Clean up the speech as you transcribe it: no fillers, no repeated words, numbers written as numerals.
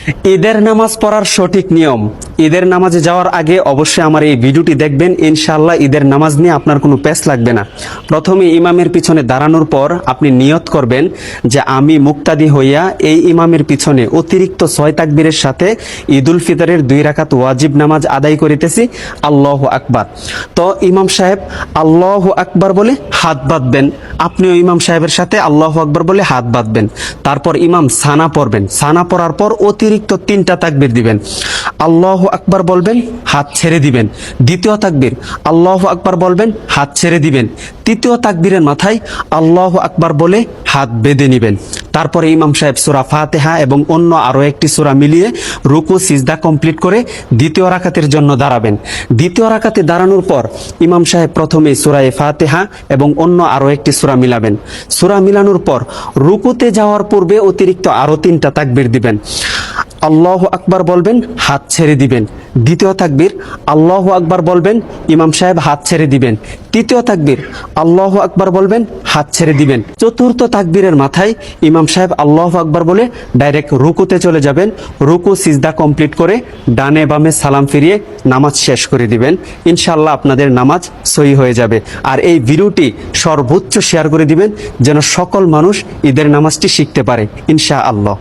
ঈদের নামাজ পড়ার সঠিক নিয়ম। ঈদের নামাজে যাওয়ার আগে অবশ্যই আমার এই ভিডিওটি দেখবেন, ইনশাআল্লাহ ঈদের নামাজ নিয়ে আপনার কোনো পেস লাগবে না। প্রথমে ইমামের পিছনে দাঁড়ানোর পর আপনি নিয়ত করবেন যে আমি মুক্তাদি হইয়া এই ইমামের পিছনে অতিরিক্ত 6 তাকবীরের সাথে ঈদুল ফিতরের 2 রাকাত ওয়াজিব নামাজ আদায় করিতেছি, আল্লাহু আকবার। তো ইমাম সাহেব আল্লাহু আকবার বলে হাত বাঁধবেন, আপনিও ইমাম সাহেবের সাথে আল্লাহু আকবার বলে হাত বাঁধবেন। তারপর ইমাম সানা পড়বেন, সানা পড়ার পর অতিরিক্ত 3টা তাকবীর দিবেন। আল্লাহু আকবার বলবেন, হাত ছেড়ে দিবেন। দ্বিতীয় তাকবীর আল্লাহু আকবার বলবেন, হাত ছেড়ে দিবেন। তৃতীয় তাকবীরের মাথায় আল্লাহু আকবার বলে হাত বেঁধে নেবেন। তারপরে ইমাম সাহেব সূরা ফাতিহা এবং অন্য আরো একটি সূরা মিলিয়ে রুকু সিজদা কমপ্লিট করে দ্বিতীয় রাকাতের জন্য দাঁড়াবেন। দ্বিতীয় রাকাতে দাঁড়ানোর পর ইমাম সাহেব প্রথমে সূরা ফাতিহা এবং অন্য আরো একটি সূরা মিলাবেন। সূরা মিলানোর পর রুকুতে যাওয়ার পূর্বে অতিরিক্ত আরো 3টা তাকবীর দিবেন। আল্লাহু আকবার বলবেন, হাত ছেড়ে দিবেন। দ্বিতীয় তাকবীর আল্লাহু আকবার বলবেন, ইমাম সাহেব হাত ছেড়ে দিবেন। তৃতীয় তাকবীর আল্লাহু আকবার বলবেন, হাত ছেড়ে দিবেন। চতুর্থ তাকবীরের মাথায় ইমাম সাহেব আল্লাহু আকবার বলে ডাইরেক্ট রুকুতে চলে যাবেন। রুকু সিজদা কমপ্লিট করে ডানে বামে সালাম ফিরিয়ে নামাজ শেষ করে দিবেন। ইনশাআল্লাহ আপনাদের নামাজ সহি হয়ে যাবে। আর এই ভিডিওটি সর্বোচ্চ শেয়ার করে দিবেন যেন সকল মানুষ ঈদের নামাজটি শিখতে পারে ইনশাআল্লাহ।